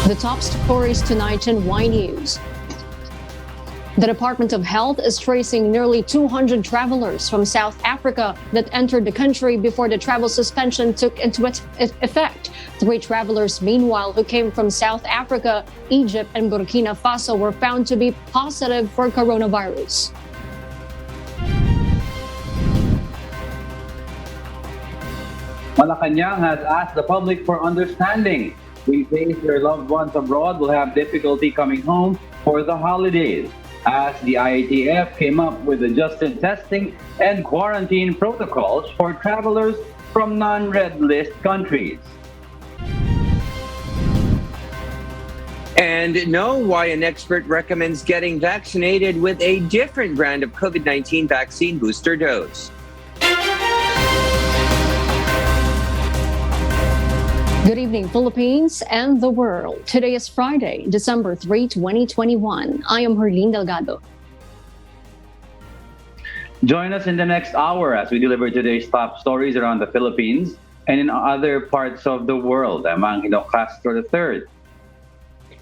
The top stories tonight in Y News. The Department of Health is tracing nearly 200 travelers from South Africa that entered the country before the travel suspension took into effect. 3 travelers, meanwhile, who came from South Africa, Egypt, and Burkina Faso were found to be positive for coronavirus. Malacanang has asked the public for understanding. We face their loved ones abroad will have difficulty coming home for the holidays, as the IATF came up with adjusted testing and quarantine protocols for travelers from non-red list countries. And know why an expert recommends getting vaccinated with a different brand of COVID-19 vaccine booster dose. Good evening, Philippines and the world. Today is Friday, December 3, 2021. I am Herlene Delgado. Join us in the next hour as we deliver today's top stories around the Philippines and in other parts of the world. I'm Angelo Castro III.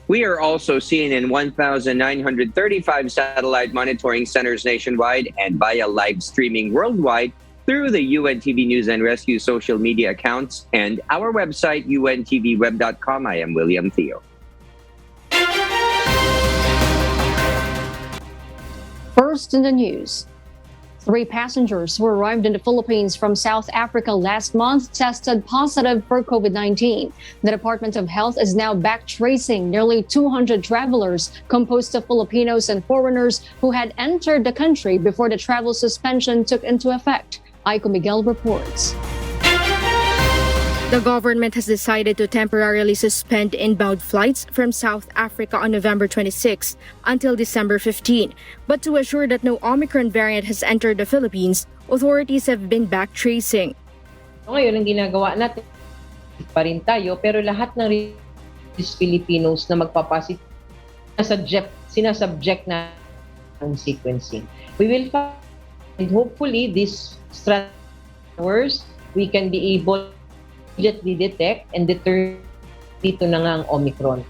We are also seen in 1,935 satellite monitoring centers nationwide and via live streaming worldwide through the UNTV News and Rescue social media accounts and our website, untvweb.com. I am William Theo. First in the news. 3 passengers who arrived in the Philippines from South Africa last month tested positive for COVID-19. The Department of Health is now back tracing nearly 200 travelers composed of Filipinos and foreigners who had entered the country before the travel suspension took into effect. Aiko Miguel reports. The government has decided to temporarily suspend inbound flights from South Africa on November 26 until December 15. But to assure that no Omicron variant has entered the Philippines, authorities have been back tracing. Ngayon, ang ginagawa natin, pa rin tayo, pero lahat ng Filipinos na magpapasit, sinasubject na ng sequencing. We will find, and hopefully, this hours, we can be able immediately detect and determine dito na nga ang Omicron.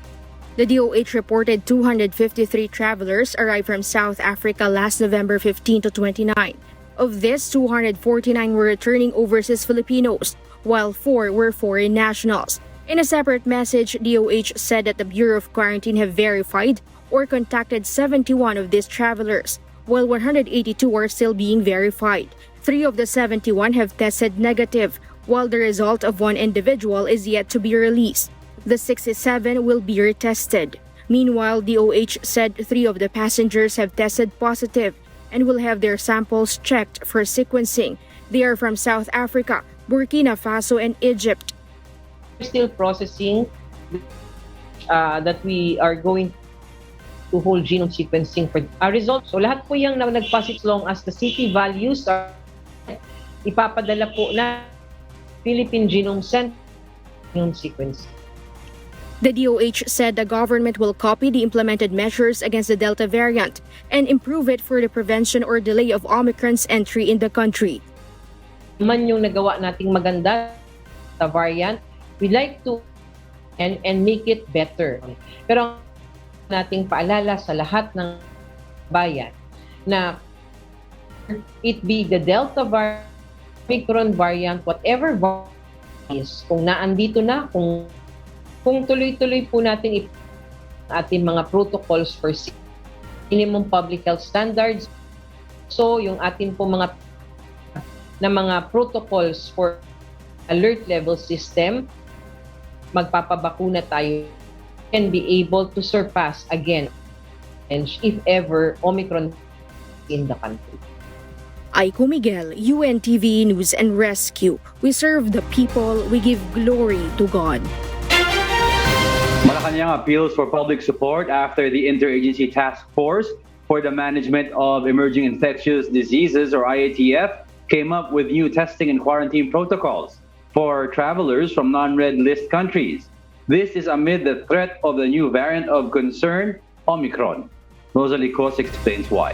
The DOH reported 253 travelers arrived from South Africa last November 15 to 29. Of this, 249 were returning overseas Filipinos, while 4 were foreign nationals. In a separate message, DOH said that the Bureau of Quarantine have verified or contacted 71 of these travelers, while 182 are still being verified. 3 of the 71 have tested negative, while the result of 1 individual is yet to be released. The 67 will be retested. Meanwhile, DOH said 3 of the passengers have tested positive and will have their samples checked for sequencing. They are from South Africa, Burkina Faso, and Egypt. We're still processing that we are going to whole genome sequencing for our results. So lahat po yung nagpasit, as long as the CT values are ipapadala po na Philippine Genome Center genome sequencing. The DOH said the government will copy the implemented measures against the Delta variant and improve it for the prevention or delay of Omicron's entry in the country. Man yung nagawa nating maganda sa variant, we like to and make it better. Pero nating paalala sa lahat ng bayan na it be the Delta variant, Omicron variant, whatever variant is, kung naandito na, kung tuloy-tuloy po natin ating mga protocols for minimum public health standards. So, yung ating po mga protocols for alert level system, magpapabakuna tayo and be able to surpass again, and if ever, Omicron in the country. Aiko Miguel, UNTV News and Rescue. We serve the people, we give glory to God. Malacanang appeals for public support after the Interagency Task Force for the Management of Emerging Infectious Diseases, or IATF, came up with new testing and quarantine protocols for travelers from non-red list countries. This is amid the threat of the new variant of concern, Omicron. Rosalie Cos explains why.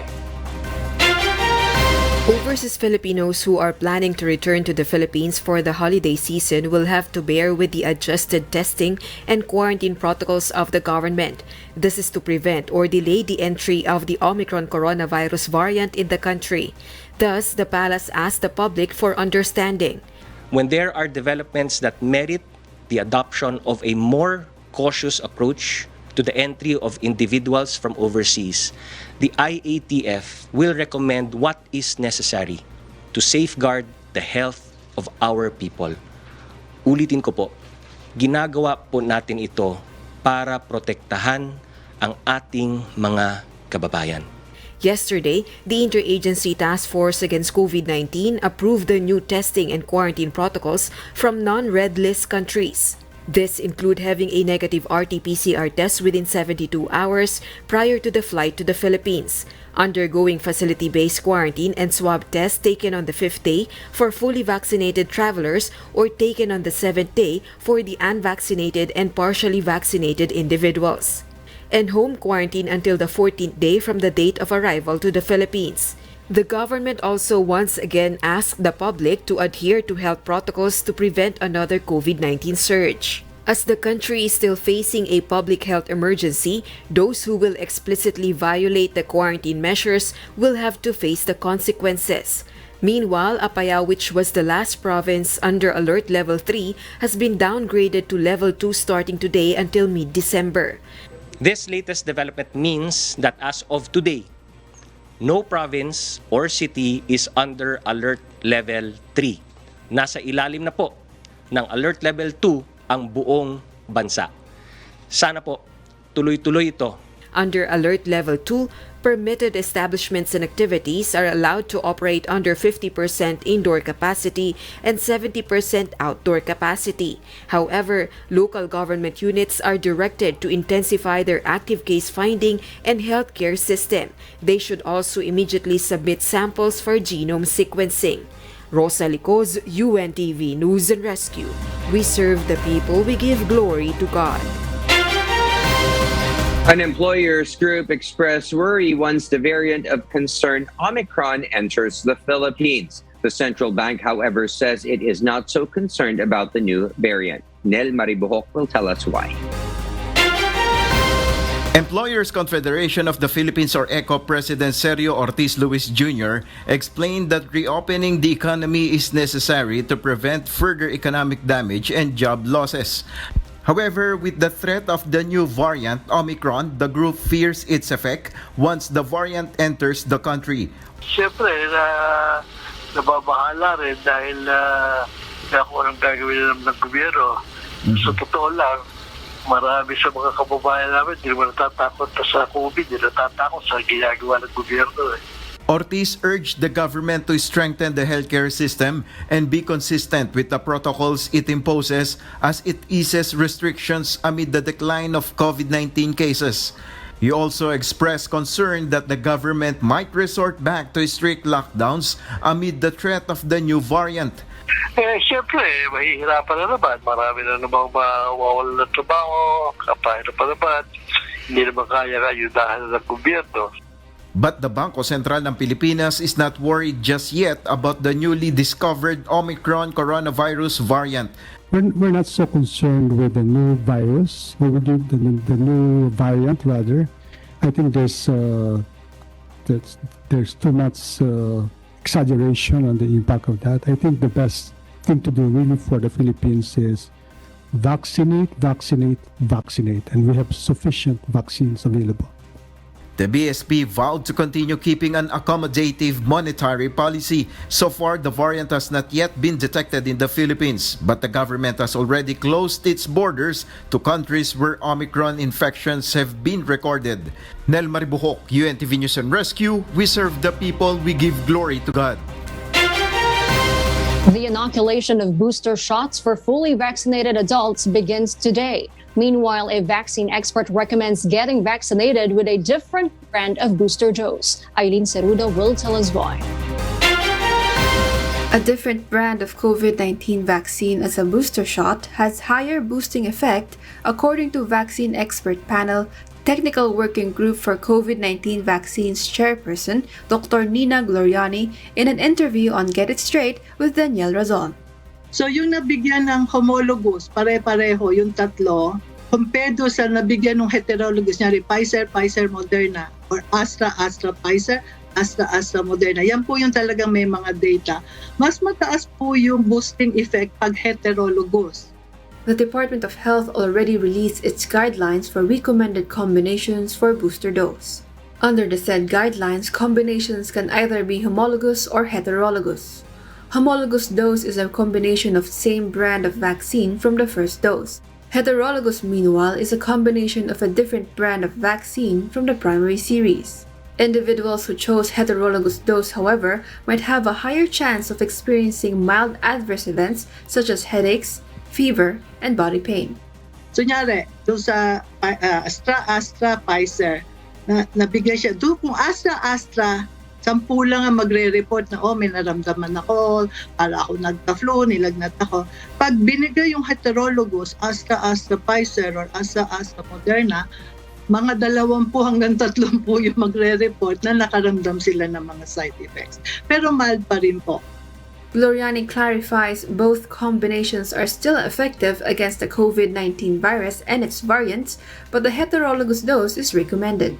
Overseas Filipinos who are planning to return to the Philippines for the holiday season will have to bear with the adjusted testing and quarantine protocols of the government. This is to prevent or delay the entry of the Omicron coronavirus variant in the country. Thus, the palace asked the public for understanding. When there are developments that merit the adoption of a more cautious approach to the entry of individuals from overseas, the IATF will recommend what is necessary to safeguard the health of our people. Ulitin ko po, ginagawa po natin ito para protektahan ang ating mga kababayan. Yesterday, the Interagency Task Force Against COVID-19 approved the new testing and quarantine protocols from non-red list countries. This include having a negative RT-PCR test within 72 hours prior to the flight to the Philippines, undergoing facility-based quarantine and swab tests taken on the 5th day for fully vaccinated travelers or taken on the 7th day for the unvaccinated and partially vaccinated individuals, and home quarantine until the 14th day from the date of arrival to the Philippines. The government also once again asked the public to adhere to health protocols to prevent another COVID-19 surge. As the country is still facing a public health emergency, those who will explicitly violate the quarantine measures will have to face the consequences. Meanwhile, Apayao, which was the last province under Alert Level 3, has been downgraded to Level 2 starting today until mid-December. This latest development means that as of today, no province or city is under Alert Level 3. Nasa ilalim na po ng Alert Level 2 ang buong bansa. Sana po tuloy-tuloy ito. Under Alert Level 2, permitted establishments and activities are allowed to operate under 50% indoor capacity and 70% outdoor capacity. However, local government units are directed to intensify their active case finding and healthcare system. They should also immediately submit samples for genome sequencing. Rosa Licoz, UNTV News and Rescue. We serve the people, we give glory to God. An employers group expressed worry once the variant of concern Omicron enters the Philippines. The central bank, however, says it is not so concerned about the new variant. Nel Maribuhok will tell us why. Employers Confederation of the Philippines or ECO President Sergio Ortiz Luis Jr. explained that reopening the economy is necessary to prevent further economic damage and job losses. However, with the threat of the new variant, Omicron, the group fears its effect once the variant enters the country. Siyempre, nababahala rin dahil kung anong gagawin ng gobyerno. Sa totoo lang, marami sa mga kababayan namin, hindi naman natatakot sa COVID, hindi natatakot sa ginagawa ng gobyerno. Ortiz urged the government to strengthen the healthcare system and be consistent with the protocols it imposes as it eases restrictions amid the decline of COVID-19 cases. He also expressed concern that the government might resort back to strict lockdowns amid the threat of the new variant. Siyempre, mahihirapan na naman. Marami na namang mawawalan ng trabaho, kapay na pa naman. Hindi naman kaya ayudahan ng gobyerno. But the Bangko Sentral ng Pilipinas is not worried just yet about the newly discovered Omicron coronavirus variant. We're not so concerned with the new virus, with the new variant rather. I think there's too much exaggeration on the impact of that. I think the best thing to do really for the Philippines is vaccinate, vaccinate, vaccinate, and we have sufficient vaccines available. The BSP vowed to continue keeping an accommodative monetary policy. So far, the variant has not yet been detected in the Philippines, but the government has already closed its borders to countries where Omicron infections have been recorded. Nel Maribuhok, UNTV News and Rescue. We serve the people, we give glory to God. The inoculation of booster shots for fully vaccinated adults begins today. Meanwhile, a vaccine expert recommends getting vaccinated with a different brand of booster dose. Eileen Cerudo will tell us why. A different brand of COVID-19 vaccine as a booster shot has higher boosting effect according to vaccine expert panel Technical Working Group for COVID-19 Vaccines Chairperson Dr. Nina Gloriani in an interview on Get It Straight with Danielle Razon. So yung nabigyan ng homologous, pare-pareho yung tatlo, compared do sa nabigyan ng heterologous, nyari Pfizer, Moderna, or Astra, Pfizer, Astra, Moderna. Yan po yung talagang may mga data. Mas mataas po yung boosting effect pag heterologous. The Department of Health already released its guidelines for recommended combinations for booster dose. Under the said guidelines, combinations can either be homologous or heterologous. Homologous dose is a combination of same brand of vaccine from the first dose. Heterologous, meanwhile, is a combination of a different brand of vaccine from the primary series. Individuals who chose heterologous dose, however, might have a higher chance of experiencing mild adverse events such as headaches, fever, and body pain. So nyari, doon sa Astra, Pfizer, nabigay siya. Doon kung Astra, 10 lang ang magre-report na, may naramdaman ako, para ako nagka-flu, nilagnat ako. Pag binigay yung heterologous, Astra, Pfizer, or Astra, Moderna, mga 20 hanggang 30 yung magre-report na nakaramdam sila ng mga side effects. Pero mild pa rin po. Gloriani clarifies both combinations are still effective against the COVID-19 virus and its variants, but the heterologous dose is recommended.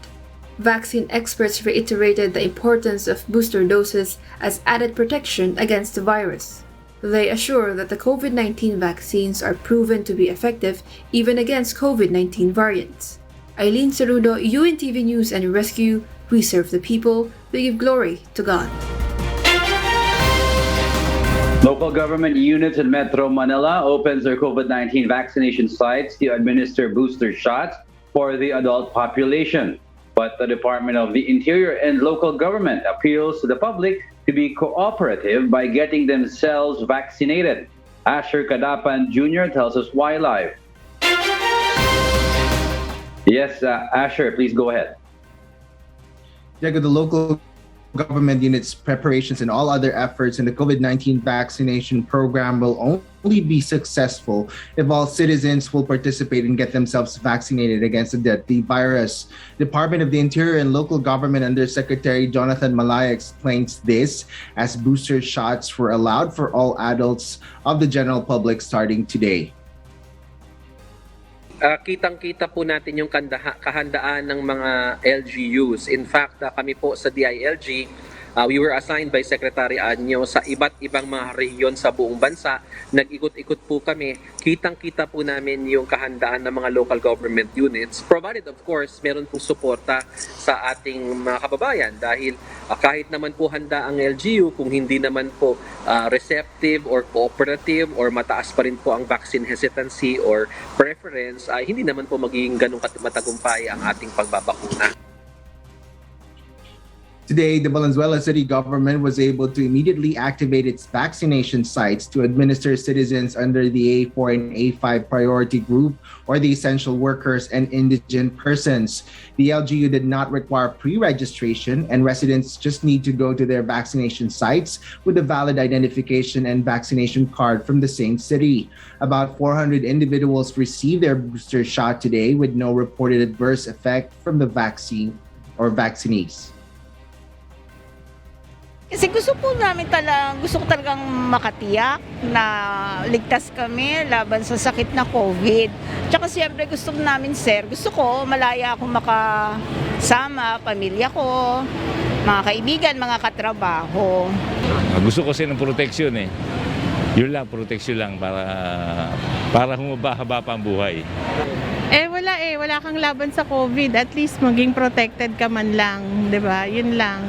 Vaccine experts reiterated the importance of booster doses as added protection against the virus. They assure that the COVID-19 vaccines are proven to be effective even against COVID-19 variants. Eileen Cerudo, UNTV News and Rescue, we serve the people, we give glory to God. Local government units in Metro Manila opens their COVID-19 vaccination sites to administer booster shots for the adult population. But the Department of the Interior and local government appeals to the public to be cooperative by getting themselves vaccinated. Asher Kadapan Jr. tells us why live. Yes, Asher, please go ahead. Diego, the local government units' preparations and all other efforts in the COVID-19 vaccination program will only be successful if all citizens will participate and get themselves vaccinated against the deadly virus. Department of the Interior and Local Government Undersecretary Jonathan Malaya explains this as booster shots were allowed for all adults of the general public starting today. Kitang-kita po natin yung kahandaan ng mga LGUs. In fact, kami po sa DILG, we were assigned by Secretary Anyo sa iba't ibang mga rehiyon sa buong bansa. Nag-ikot-ikot po kami. Kitang-kita po namin yung kahandaan ng mga local government units. Provided, of course, meron pong suporta sa ating mga kababayan dahil kahit naman po handa ang LGU, kung hindi naman po receptive or cooperative or mataas pa rin po ang vaccine hesitancy or preference, hindi naman po magiging ganun matagumpay ang ating pagbabakuna. Today, the Valenzuela city government was able to immediately activate its vaccination sites to administer citizens under the A4 and A5 priority group or the essential workers and indigent persons. The LGU did not require pre-registration and residents just need to go to their vaccination sites with a valid identification and vaccination card from the same city. About 400 individuals received their booster shot today with no reported adverse effect from the vaccine or vaccinees. Kasi gusto ko talagang makatiyak na ligtas kami laban sa sakit na COVID. Tsaka siyempre gusto ko malaya akong makasama, pamilya ko, mga kaibigan, mga katrabaho. Gusto ko kasi ng proteksyon eh. Yun lang, proteksyon lang para humaba-haba pa ang buhay. Wala kang laban sa COVID. At least maging protected ka man lang, 'di ba? Yun lang.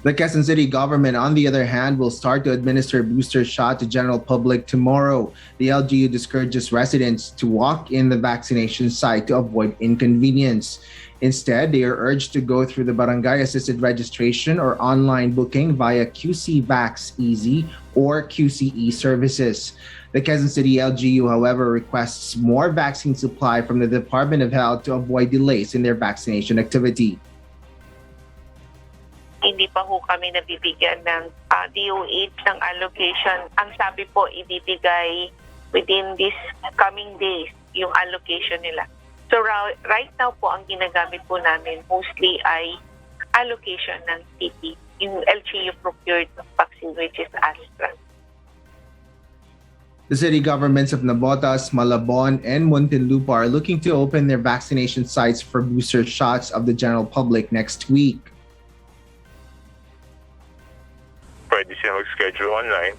The Quezon City government, on the other hand, will start to administer booster shot to general public tomorrow. The LGU discourages residents to walk in the vaccination site to avoid inconvenience. Instead, they are urged to go through the barangay-assisted registration or online booking via QC Vax Easy or QCE services. The Quezon City LGU, however, requests more vaccine supply from the Department of Health to avoid delays in their vaccination activity. Hindi pa ho kami nabibigyan ng DOH ng allocation. Ang sabi po, ibibigay within these coming days yung allocation nila. So So right now po, ang ginagamit po namin mostly ay allocation ng city, yung LGU procured vaccine, which is aspirant. The city governments of Navotas, Malabon, and Muntinlupa are looking to open their vaccination sites for booster shots of the general public next week. Pwede siya mag-schedule online.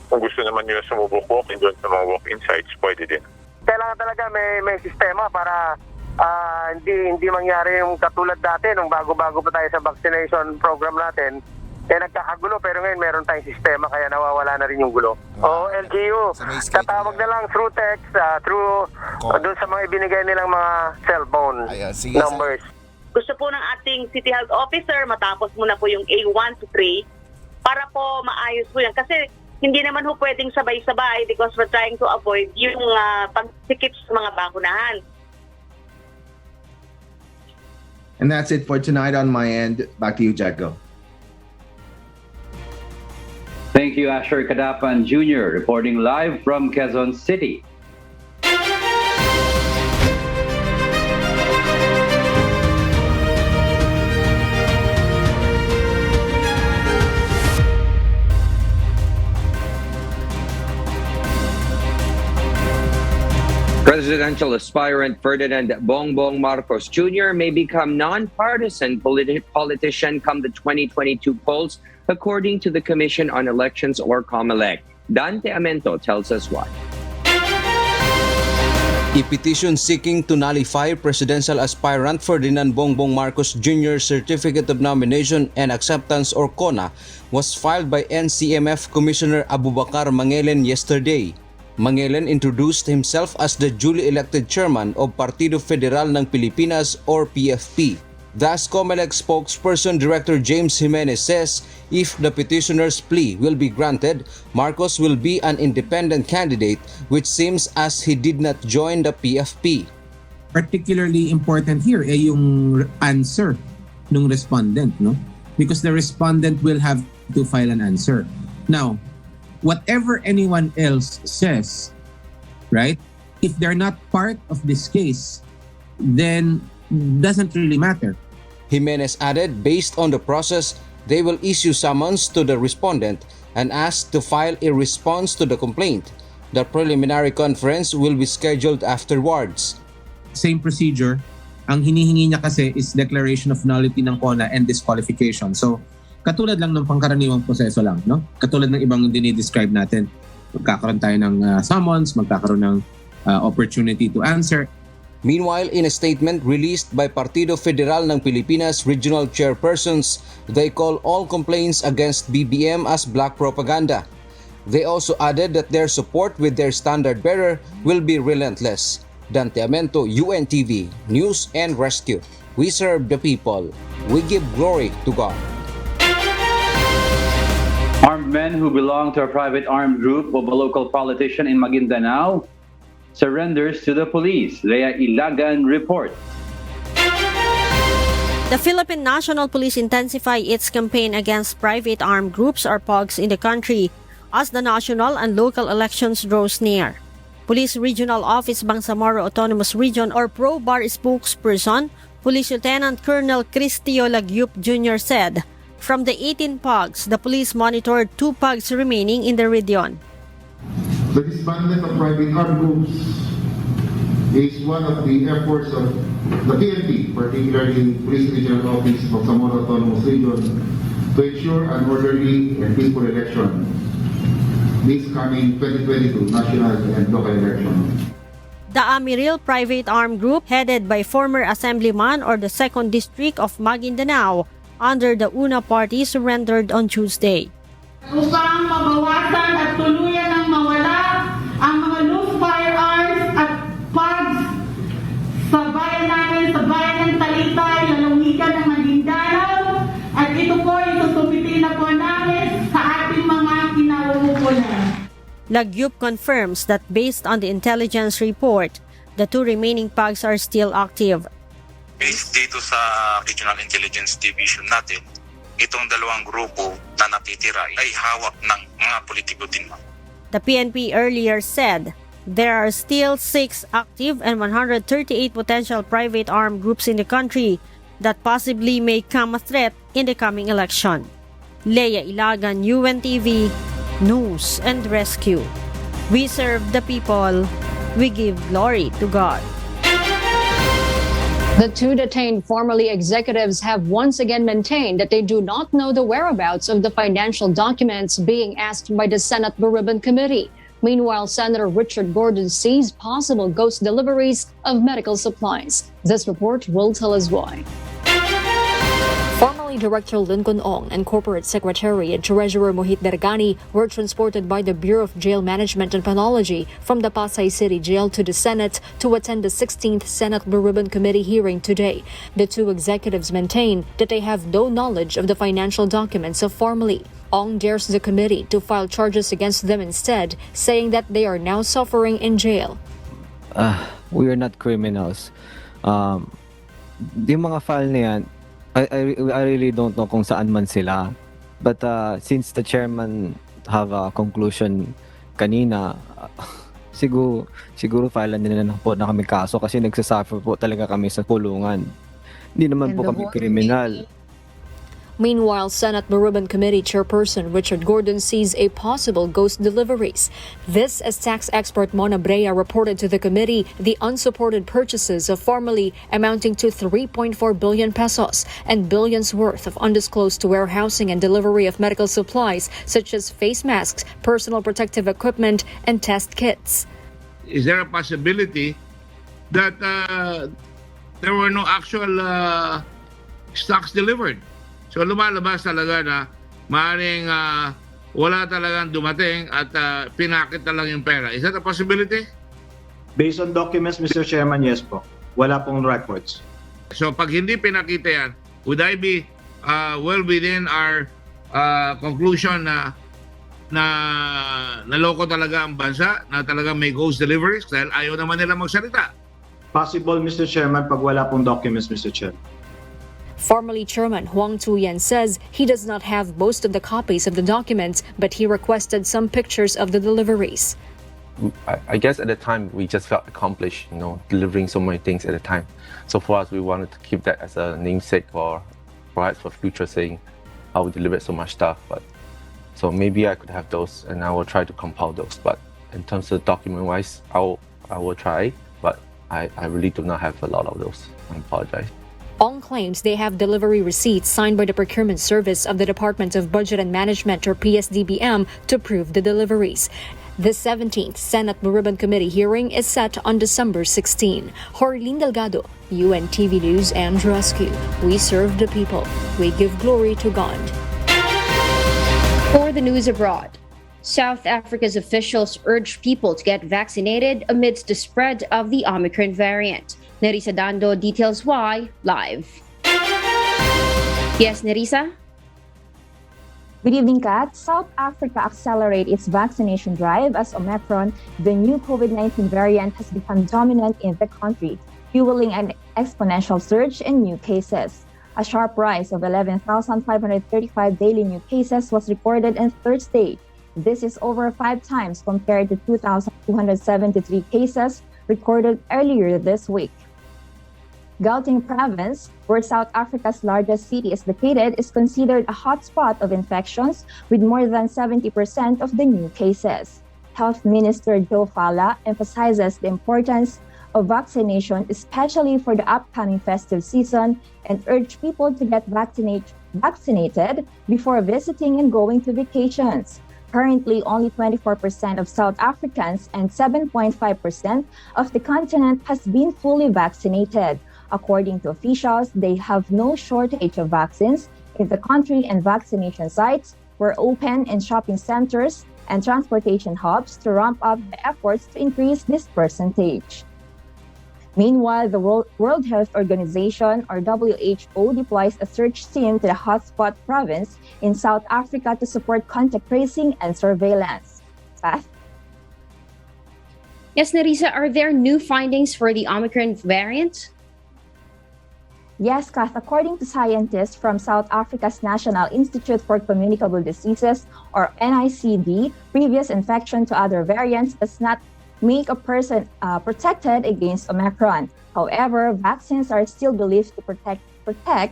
Kung gusto naman nila sumubok walk-in doon sa mga walk-in sites, pwede din. Kailangan talaga may sistema para hindi mangyari yung katulad dati nung bago-bago pa tayo sa vaccination program natin. Kaya nagkakagulo pero ngayon meron tayong sistema kaya nawawala na rin yung gulo. LGU, tatawag na lang through text, through doon sa mga ibinigay nilang mga cellphone numbers. Gusto po ng ating City Health Officer matapos muna po yung A1 to 3 para po maayos po yan. Kasi hindi naman po pwedeng sabay-sabay because we're trying to avoid yung pagsikip sa mga bakunahan. And that's it for tonight on my end. Back to you, Jago. Thank you, Asher Kadapan Jr., reporting live from Quezon City. Presidential aspirant Ferdinand Bongbong Marcos Jr. may become nonpartisan politician come the 2022 polls, according to the Commission on Elections or Comelec. Dante Amento tells us why. A petition seeking to nullify presidential aspirant Ferdinand Bongbong Marcos Jr.'s Certificate of Nomination and Acceptance or CONA was filed by NCMF Commissioner Abubakar Mangelen yesterday. Mangelen introduced himself as the duly elected chairman of Partido Federal ng Pilipinas or PFP. Thus, Comelec spokesperson Director James Jimenez says if the petitioner's plea will be granted, Marcos will be an independent candidate, which seems as he did not join the PFP. Particularly important here ay yung answer ng respondent, no? Because the respondent will have to file an answer. Now, whatever anyone else says, right? If they're not part of this case, then doesn't really matter. Jimenez added, based on the process, they will issue summons to the respondent and ask to file a response to the complaint. The preliminary conference will be scheduled afterwards. Same procedure. Ang hinihingi niya kasi is declaration of nullity ng CONA and disqualification. So, katulad lang ng pangkaraniwang proseso lang, no? Katulad ng ibang dinidescribe natin. Magkakaroon tayo ng summons, magkakaroon ng opportunity to answer. Meanwhile, in a statement released by Partido Federal ng Pilipinas Regional Chairpersons, they call all complaints against BBM as black propaganda. They also added that their support with their standard bearer will be relentless. Dante Amento, UNTV, News and Rescue. We serve the people. We give glory to God. Armed men who belong to a private armed group of a local politician in Maguindanao surrenders to the police. Lea Ilagan reports. The Philippine National Police intensify its campaign against private armed groups or POGs in the country as the national and local elections draws near. Police Regional Office Bangsamoro Autonomous Region or PRO-BAR spokesperson, Police Lieutenant Colonel Cristio Lagyup Jr. said, from the 18 POGs, the police monitored 2 POGs remaining in the region. The disbandment of private armed groups is one of the efforts of the PNP, particularly Police Regional Office of Bangsamoro Autonomous Region, to ensure an orderly and peaceful election this coming 2022 national and local election. The Amiril Private Armed Group, headed by former Assemblyman or the 2nd District of Maguindanao, under the UNA Party, surrendered on Tuesday. Upang mabawasan at tuluyan ng mawala ang mga loose firearms at POGs sa bayan namin, sa bayan ng Talitay, lalawigan ng Maguindanao, at ito po itutupitin na po namin sa ating mga kinauukulan. Lagyup confirms that based on the intelligence report, the 2 remaining POGs are still active. Based dito sa Regional Intelligence Division natin, itong dalawang grupo na natitira ay hawak ng mga politiko din. The PNP earlier said There are still 6 active and 138 potential private armed groups in the country that possibly may come a threat in the coming election. Leia Ilagan, UNTV, News and Rescue. We serve the people. We give glory to God. The two detained Pharmally executives have once again maintained that they do not know the whereabouts of the financial documents being asked by the Senate Blue Ribbon Committee. Meanwhile, Senator Richard Gordon sees possible ghost deliveries of medical supplies. This report will tell us why. Pharmally Director Lincoln Ong and Corporate Secretary and Treasurer Mohit Dergani were transported by the Bureau of Jail Management and Penology from the Pasay City Jail to the Senate to attend the 16th Senate Blue Ribbon Committee hearing today. The two executives maintain that they have no knowledge of the financial documents of Pharmally. Ong dares the committee to file charges against them instead, saying that they are now suffering in jail. We are not criminals. Yung mga file na yan, I really don't know kung saan man sila. But since the chairman have a conclusion kanina, siguro file nila na po na kami kaso kasi nagsasuffer po talaga kami sa kulungan. Hindi naman po kami kriminal. Meanwhile, Senate Blue Ribbon Committee Chairperson Richard Gordon sees a possible ghost deliveries. This as tax expert Mona Brea reported to the committee the unsupported purchases of Pharmally amounting to 3.4 billion pesos and billions worth of undisclosed warehousing and delivery of medical supplies such as face masks, personal protective equipment, and test kits. Is there a possibility that there were no actual stocks delivered? So lumalabas talaga na maaaring wala talagang dumating at pinakit na lang yung pera. Is that a possibility? Based on documents, Mr. Chairman, yes po. Wala pong records. So pag hindi pinakita yan, would I be well within our conclusion na naloko talaga ang bansa, na talaga may ghost deliveries dahil ayaw naman nila magsalita? Possible, Mr. Chairman, pag wala pong documents, Mr. Chairman. Pharmally Chairman Huang Tuyen says he does not have most of the copies of the documents, but he requested some pictures of the deliveries. I guess at the time we just felt accomplished, delivering so many things at a time. So for us, we wanted to keep that as a namesake or perhaps for future saying how we delivered so much stuff. But so maybe I could have those and I will try to compile those. But in terms of document-wise, I will try, but I really do not have a lot of those. I apologize. Ong claims they have delivery receipts signed by the Procurement Service of the Department of Budget and Management or PSDBM to prove the deliveries. The 17th Senate Blue Ribbon Committee hearing is set on December 16. Jorlin Delgado, UNTV News and Rescue. We serve the people. We give glory to God. For the news abroad, South Africa's officials urge people to get vaccinated amidst the spread of the Omicron variant. Nerissa Dando details why live. Yes, Nerissa? Good evening, Kat. South Africa accelerates its vaccination drive as Omicron, the new COVID-19 variant, has become dominant in the country, fueling an exponential surge in new cases. A sharp rise of 11,535 daily new cases was recorded on Thursday. This is over 5 times compared to 2,273 cases recorded earlier this week. Gauteng province, where South Africa's largest city is located, is considered a hotspot of infections with more than 70% of the new cases. Health Minister Joe Fala emphasizes the importance of vaccination, especially for the upcoming festive season, and urged people to get vaccinated before visiting and going to vacations. Currently, only 24% of South Africans and 7.5% of the continent has been fully vaccinated. According to officials, they have no shortage of vaccines in the country, and vaccination sites were open in shopping centers and transportation hubs to ramp up the efforts to increase this percentage. Meanwhile, the World Health Organization, or WHO, deploys a search team to the hotspot province in South Africa to support contact tracing and surveillance. Beth? Yes, Nerissa, are there new findings for the Omicron variant? Yes, Kath. According to scientists from South Africa's National Institute for Communicable Diseases, or NICD, previous infection to other variants does not make a person protected against Omicron. However, vaccines are still believed to protect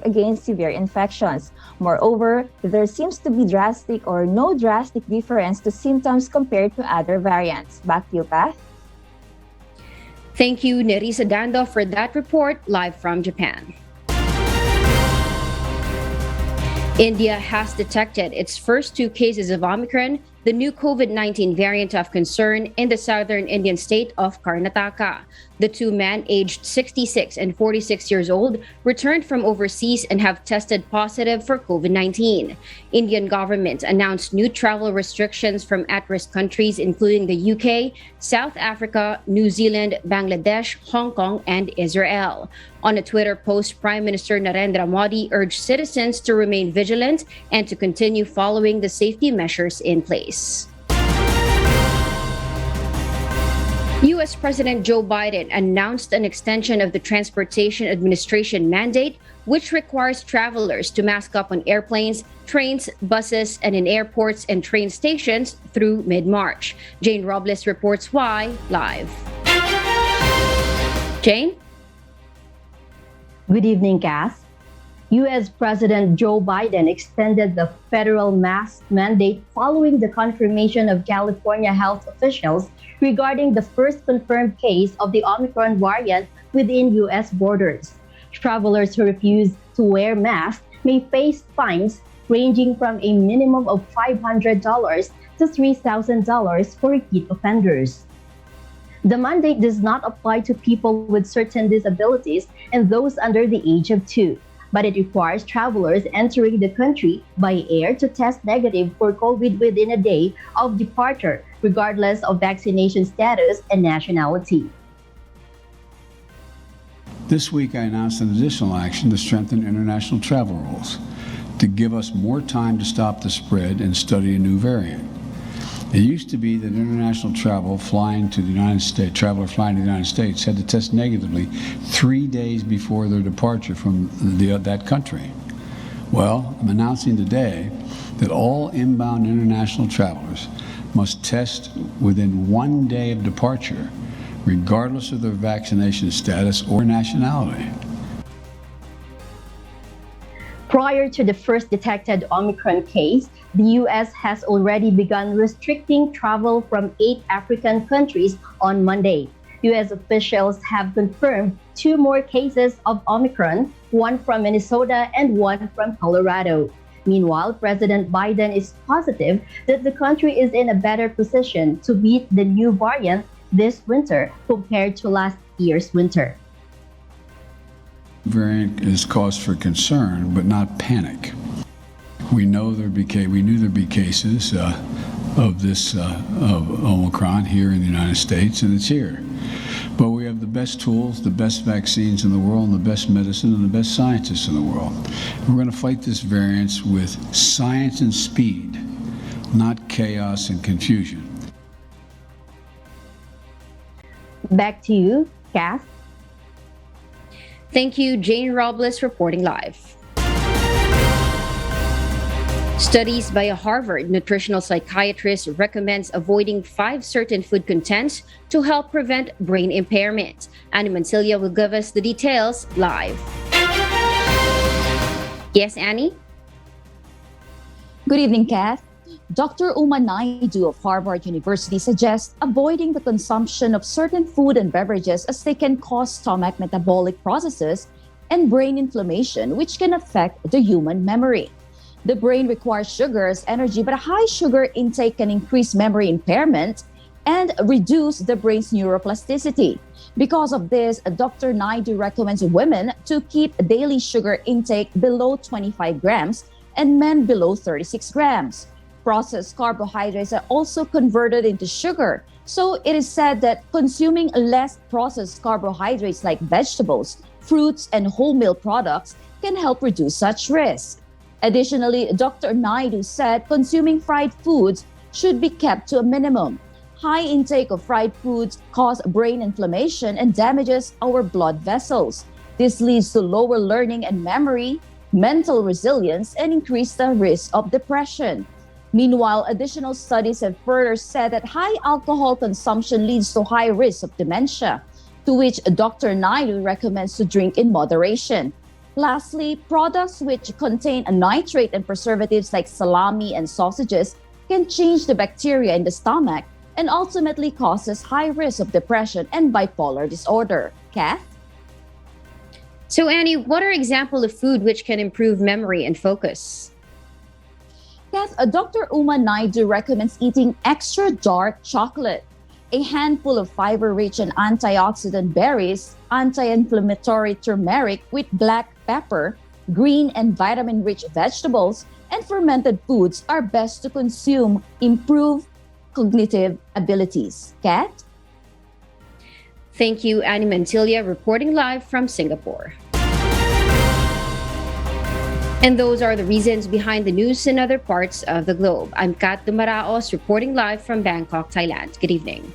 against severe infections. Moreover, there seems to be drastic or no drastic difference to symptoms compared to other variants. Back to you, Kath. Thank you, Nerissa Dando, for that report live from Japan. India has detected its first 2 cases of Omicron, the new COVID-19 variant of concern, in the southern Indian state of Karnataka. The 2 men, aged 66 and 46 years old, returned from overseas and have tested positive for COVID-19. Indian government announced new travel restrictions from at-risk countries including the UK, South Africa, New Zealand, Bangladesh, Hong Kong, and Israel. On a Twitter post, Prime Minister Narendra Modi urged citizens to remain vigilant and to continue following the safety measures in place. U.S. President Joe Biden announced an extension of the Transportation Administration mandate, which requires travelers to mask up on airplanes, trains, buses, and in airports and train stations through mid-March. Jane Robles reports why live. Jane? Good evening, Kath. U.S. President Joe Biden extended the federal mask mandate following the confirmation of California health officials regarding the first confirmed case of the Omicron variant within U.S. borders. Travelers who refuse to wear masks may face fines ranging from a minimum of $500 to $3,000 for repeat offenders. The mandate does not apply to people with certain disabilities and those under the age of 2, but it requires travelers entering the country by air to test negative for COVID within a day of departure, regardless of vaccination status and nationality. This week, I announced an additional action to strengthen international travel rules to give us more time to stop the spread and study a new variant. It used to be that international traveler flying to the United States had to test negatively 3 days before their departure from that country. Well, I'm announcing today that all inbound international travelers must test within 1 day of departure, regardless of their vaccination status or nationality. Prior to the first detected Omicron case, the U.S. has already begun restricting travel from 8 African countries on Monday. U.S. officials have confirmed 2 more cases of Omicron, 1 from Minnesota and 1 from Colorado. Meanwhile, President Biden is positive that the country is in a better position to beat the new variant this winter compared to last year's winter. Variant is cause for concern, but not panic. We knew there'd be cases of Omicron here in the United States, and it's here. But we have the best tools, the best vaccines in the world, and the best medicine, and the best scientists in the world. We're going to fight this variant with science and speed, not chaos and confusion. Back to you, Kath. Thank you, Jane Robles, reporting live. Studies by a Harvard nutritional psychiatrist recommends avoiding 5 certain food contents to help prevent brain impairment. Annie Mancilia will give us the details live. Yes, Annie? Good evening, Kath. Dr. Uma Naidu of Harvard University suggests avoiding the consumption of certain food and beverages as they can cause stomach metabolic processes and brain inflammation, which can affect the human memory. The brain requires sugar as energy, but a high sugar intake can increase memory impairment and reduce the brain's neuroplasticity. Because of this, Dr. Naidu recommends women to keep daily sugar intake below 25 grams and men below 36 grams. Processed carbohydrates are also converted into sugar, so it is said that consuming less processed carbohydrates like vegetables, fruits, and wholemeal products can help reduce such risk. Additionally, Dr. Naidu said consuming fried foods should be kept to a minimum. High intake of fried foods cause brain inflammation and damages our blood vessels. This leads to lower learning and memory, mental resilience, and increase the risk of depression. Meanwhile, additional studies have further said that high alcohol consumption leads to high risk of dementia, to which Dr. Naidu recommends to drink in moderation. Lastly, products which contain a nitrate and preservatives like salami and sausages can change the bacteria in the stomach and ultimately causes high risk of depression and bipolar disorder. Kath? So Annie, what are examples of food which can improve memory and focus? Yes, Dr. Uma Naidu recommends eating extra dark chocolate, a handful of fiber-rich and antioxidant berries, anti-inflammatory turmeric with black pepper, green and vitamin-rich vegetables, and fermented foods are best to consume, improve cognitive abilities. Kat? Thank you, Annie Mantilla, reporting live from Singapore. And those are the reasons behind the news in other parts of the globe. I'm Kat Dumaraos, reporting live from Bangkok, Thailand. Good evening.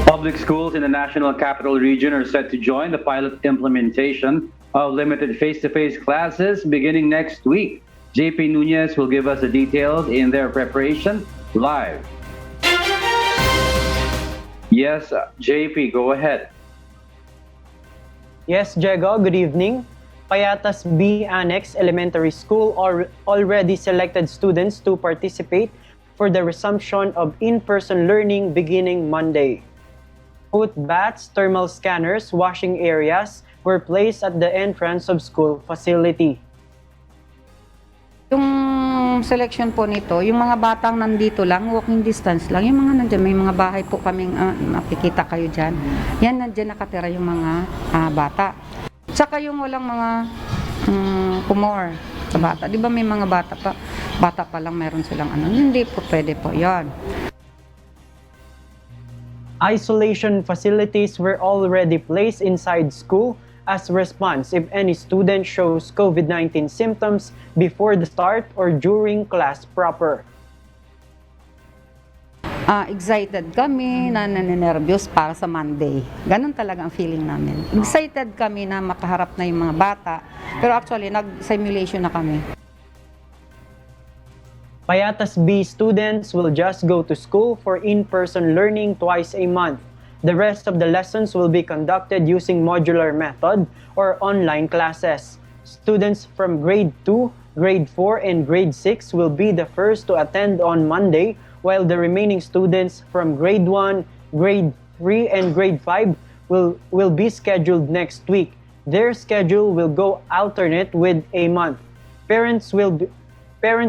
Public schools in the National Capital Region are set to join the pilot implementation of limited face-to-face classes beginning next week. JP Nunez will give us the details in their preparation live. Yes, JP, go ahead. Yes, Diego, good evening. Payatas B Annex Elementary School already selected students to participate for the resumption of in-person learning beginning Monday. Foot baths, thermal scanners, washing areas were placed at the entrance of school facility. Yung selection po nito, yung mga batang nandito lang, walking distance lang, yung mga nandiyan, may mga bahay po kaming makikita kayo dyan. Yan, nandiyan nakatira yung mga bata. Tsaka yung walang mga tumor sa bata. Di ba may mga bata pa lang meron silang ano. Hindi po pwede po yan. Isolation facilities were already placed inside school as response if any student shows COVID-19 symptoms before the start or during class proper. Excited kami, nanenervyos para sa Monday. Ganun talaga ang feeling namin. Excited kami na makaharap na yung mga bata. Pero actually, nag-simulation na kami. Payatas B students will just go to school for in-person learning twice a month. The rest of the lessons will be conducted using modular method or online classes. Students from grade 2, grade 4, and grade 6 will be the first to attend on Monday, while the remaining students from grade 1, grade 3, and grade 5 will be scheduled next week. Their schedule will go alternate with a month. Parents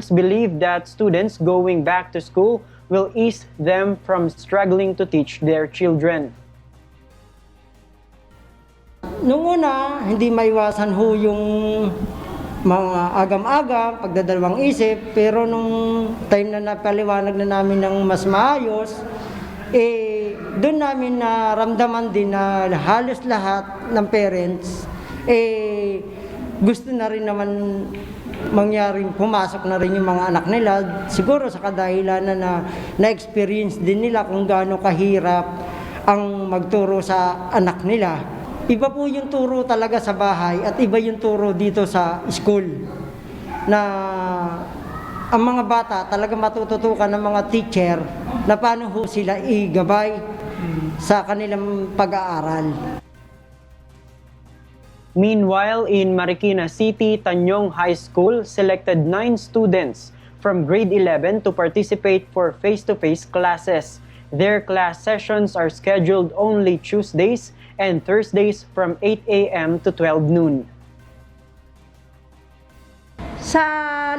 believe that students going back to school will ease them from struggling to teach their children. Noong una, hindi maiwasan ho yung mga agam-agam, pagdadalawang isip, pero nung time na napaliwanag na namin ng mas maayos, doon namin naramdaman din na halos lahat ng parents, gusto na rin naman mangyaring pumasok na rin yung mga anak nila, siguro sa kadahilan na na-experience din nila kung gaano kahirap ang magturo sa anak nila. Iba po yung turo talaga sa bahay at iba yung turo dito sa school. Na ang mga bata talaga matututukan ng mga teacher na paano ho sila igabay sa kanilang pag-aaral. Meanwhile, in Marikina City, Tanyong High School selected 9 students from grade 11 to participate for face-to-face classes. Their class sessions are scheduled only Tuesdays and Thursdays from 8 a.m. to 12 noon. Sa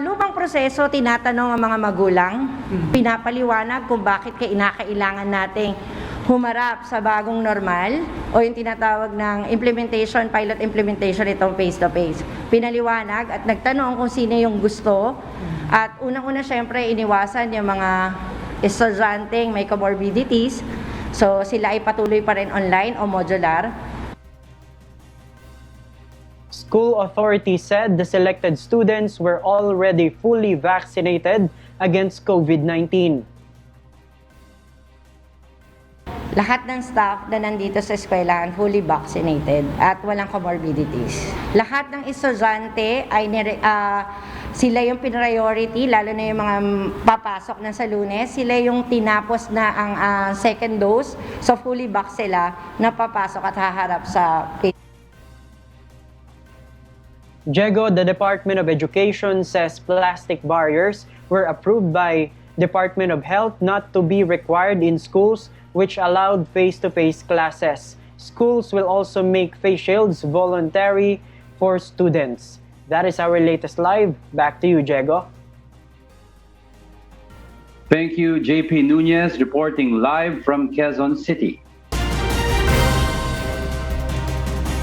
lumang proseso, tinatanong ang mga magulang, pinapaliwanag kung bakit kinakailangan nating humarap sa bagong normal o yung tinatawag ng implementation, pilot implementation itong face-to-face. Pinaliwanag at nagtanong kung sino yung gusto at unang-una syempre iniwasan yung mga estudyanteng may comorbidities. So sila ay patuloy pa rin online o modular. School authorities said the selected students were already fully vaccinated against COVID-19. Lahat ng staff na nandito sa eskwelahan fully vaccinated at walang comorbidities. Lahat ng estudyante ay Sila yung priority, lalo na yung mga papasok na sa Lunes. Sila yung tinapos na ang second dose. So fully vax sila na papasok at haharap sa Diego, the Department of Education says plastic barriers were approved by Department of Health not to be required in schools, which allowed face-to-face classes. Schools will also make face shields voluntary for students. That is our latest live. Back to you, Diego. Thank you, JP Nunez, reporting live from Quezon City.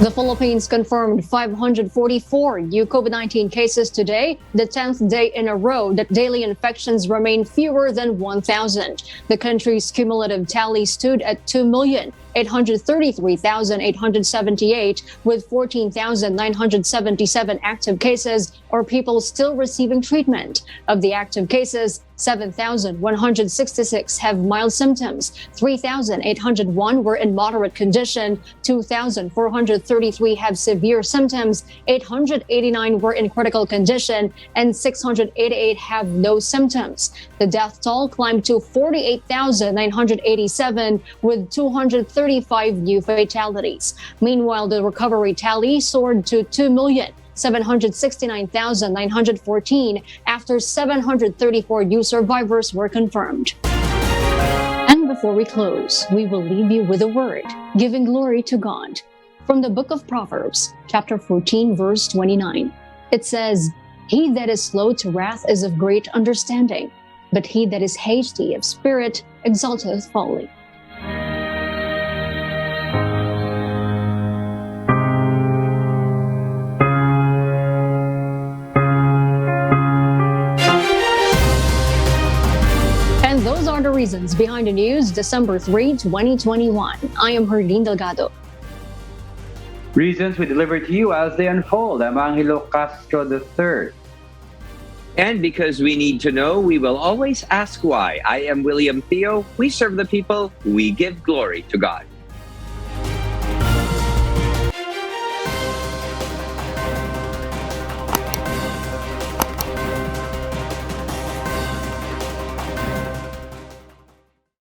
The Philippines confirmed 544 new COVID-19 cases today, the 10th day in a row that daily infections remain fewer than 1,000. The country's cumulative tally stood at 2,833,878, with 14,977 active cases or people still receiving treatment. Of the active cases, 7,166 have mild symptoms, 3,801 were in moderate condition, 2,433 have severe symptoms, 889 were in critical condition, and 688 have no symptoms. The death toll climbed to 48,987 with 235 new fatalities. Meanwhile, the recovery tally soared to 2,769,914 after 734 new survivors were confirmed. And before we close, we will leave you with a word, giving glory to God. From the book of Proverbs, chapter 14, verse 29, it says, "He that is slow to wrath is of great understanding, but he that is hasty of spirit exalteth folly." And those are the reasons behind the news, December 3, 2021. I am Herlene Delgado. Reasons we deliver to you as they unfold. I'm Angelo Castro III. And because we need to know, we will always ask why. I am William Theo. We serve the people. We give glory to God.